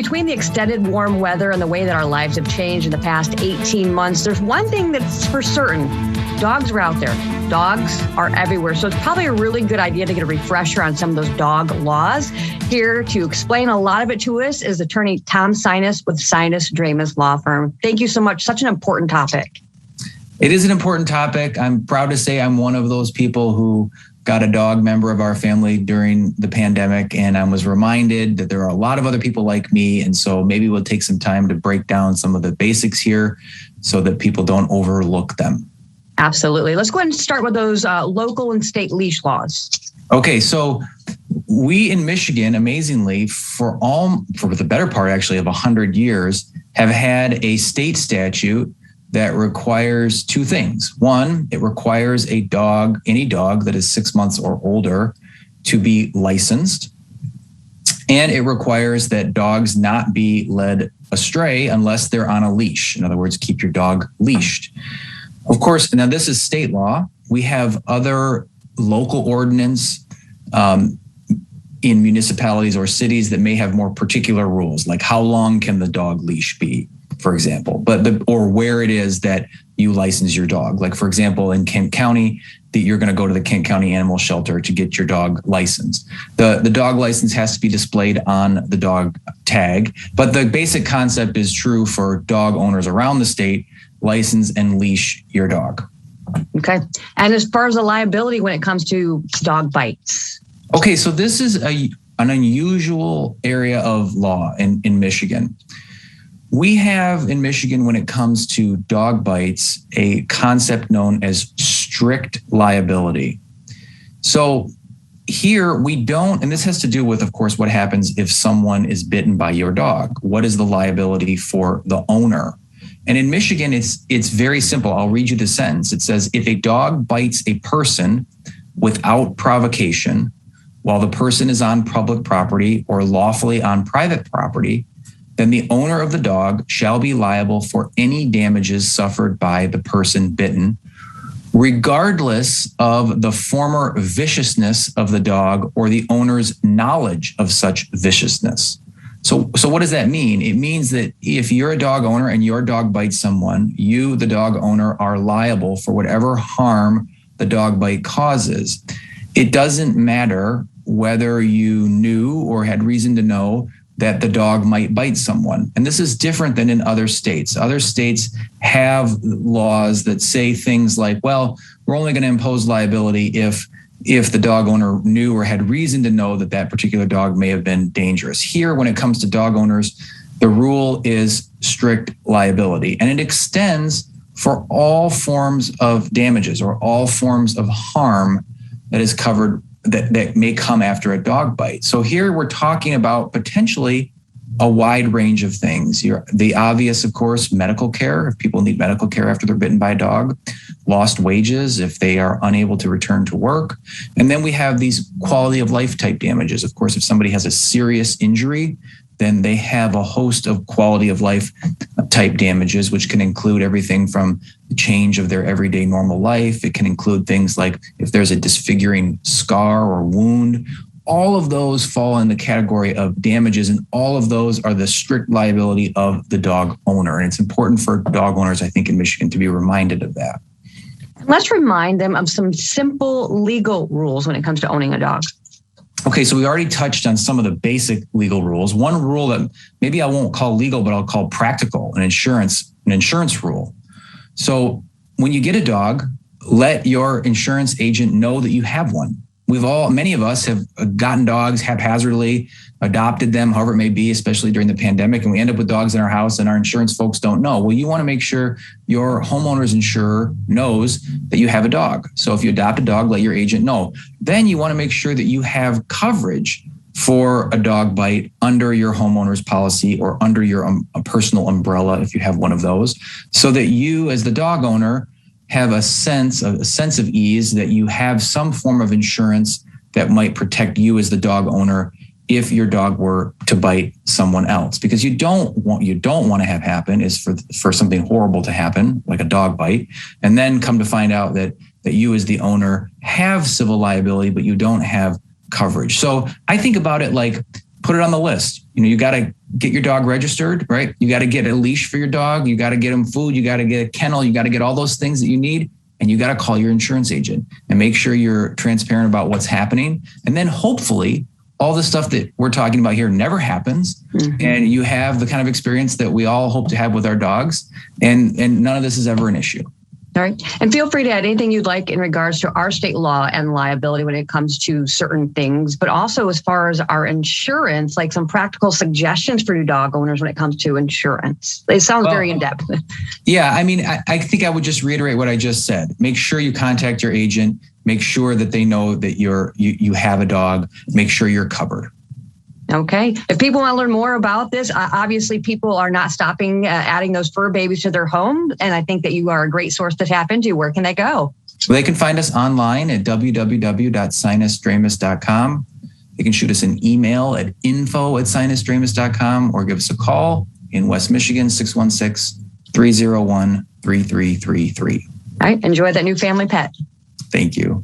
between the extended warm weather and the way that our lives have changed in the past 18 months, there's one thing that's for certain. Dogs are out there. Dogs are everywhere. So it's probably a really good idea to get a refresher on some of those dog laws. Here to explain a lot of it to us is attorney Tom Sinas with Sinas Dramas Law Firm. Thank you so much. Such an important topic. It is an important topic. I'm proud to say I'm one of those people who got a dog member of our family during the pandemic, and I was reminded that there are a lot of other people like me. And so maybe we'll take some time to break down some of the basics here so that people don't overlook them. Absolutely. Let's go ahead and start with those local and state leash laws. Okay, so we in Michigan, amazingly, for the better part actually of 100 years, have had a state statute that requires two things. One, it requires any dog that is 6 months or older to be licensed. And it requires that dogs not be led astray unless they're on a leash. In other words, keep your dog leashed. Of course, now this is state law. We have other local ordinance in municipalities or cities that may have more particular rules, like how long can the dog leash be, for example, or where it is that you license your dog. Like, for example, in Kent County, that you're going to go to the Kent County Animal Shelter to get your dog licensed. The dog license has to be displayed on the dog tag, but the basic concept is true for dog owners around the state. License and leash your dog. Okay. And as far as the liability when it comes to dog bites? Okay, so this is an unusual area of law in Michigan. We have in Michigan, when it comes to dog bites, a concept known as strict liability. So here we don't, and this has to do with, of course, what happens if someone is bitten by your dog. What is the liability for the owner? And in Michigan, it's very simple. I'll read you the sentence. It says, if a dog bites a person without provocation while the person is on public property or lawfully on private property, then the owner of the dog shall be liable for any damages suffered by the person bitten, regardless of the former viciousness of the dog or the owner's knowledge of such viciousness. So what does that mean? It means that if you're a dog owner and your dog bites someone, you, the dog owner, are liable for whatever harm the dog bite causes. It doesn't matter whether you knew or had reason to know that the dog might bite someone. And this is different than in other states. Other states have laws that say things like, well, we're only going to impose liability if the dog owner knew or had reason to know that that particular dog may have been dangerous. Here, when it comes to dog owners, the rule is strict liability, and it extends for all forms of damages or all forms of harm that is covered that may come after a dog bite. So here we're talking about potentially a wide range of things. The obvious, of course, medical care, if people need medical care after they're bitten by a dog, lost wages if they are unable to return to work. And then we have these quality of life type damages. Of course, if somebody has a serious injury, then they have a host of quality of life type damages, which can include everything from the change of their everyday normal life. It can include things like if there's a disfiguring scar or wound. All of those fall in the category of damages, and all of those are the strict liability of the dog owner. And it's important for dog owners, I think, in Michigan to be reminded of that. Let's remind them of some simple legal rules when it comes to owning a dog. Okay, so we already touched on some of the basic legal rules. One rule that maybe I won't call legal, but I'll call practical, an insurance rule. So when you get a dog, let your insurance agent know that you have one. Many of us have gotten dogs haphazardly, adopted them, however it may be, especially during the pandemic, and we end up with dogs in our house and our insurance folks don't know. Well, you want to make sure your homeowner's insurer knows that you have a dog. So if you adopt a dog, let your agent know. Then you want to make sure that you have coverage for a dog bite under your homeowner's policy or under your personal umbrella, if you have one of those, so that you as the dog owner have a sense of ease that you have some form of insurance that might protect you as the dog owner if your dog were to bite someone else. Because you don't want to have happen is for something horrible to happen, like a dog bite, and then come to find out that you as the owner have civil liability, but you don't have coverage. So I think about it like, put it on the list. You got to get your dog registered, right? You got to get a leash for your dog. You got to get him food. You got to get a kennel. You got to get all those things that you need. And you got to call your insurance agent and make sure you're transparent about what's happening. And then hopefully all the stuff that we're talking about here never happens. And you have the kind of experience that we all hope to have with our dogs. And none of this is ever an issue. All right. And feel free to add anything you'd like in regards to our state law and liability when it comes to certain things, but also as far as our insurance, like some practical suggestions for new dog owners when it comes to insurance. It sounds very in-depth. Yeah. I mean, I think I would just reiterate what I just said. Make sure you contact your agent. Make sure that they know that you have a dog. Make sure you're covered. Okay. If people want to learn more about this, obviously people are not stopping adding those fur babies to their home. And I think that you are a great source to tap into. Where can they go? Well, they can find us online at www.sinusdramus.com. They can shoot us an email at info@sinusdramus.com or give us a call in West Michigan, 616-301-3333. All right. Enjoy that new family pet. Thank you.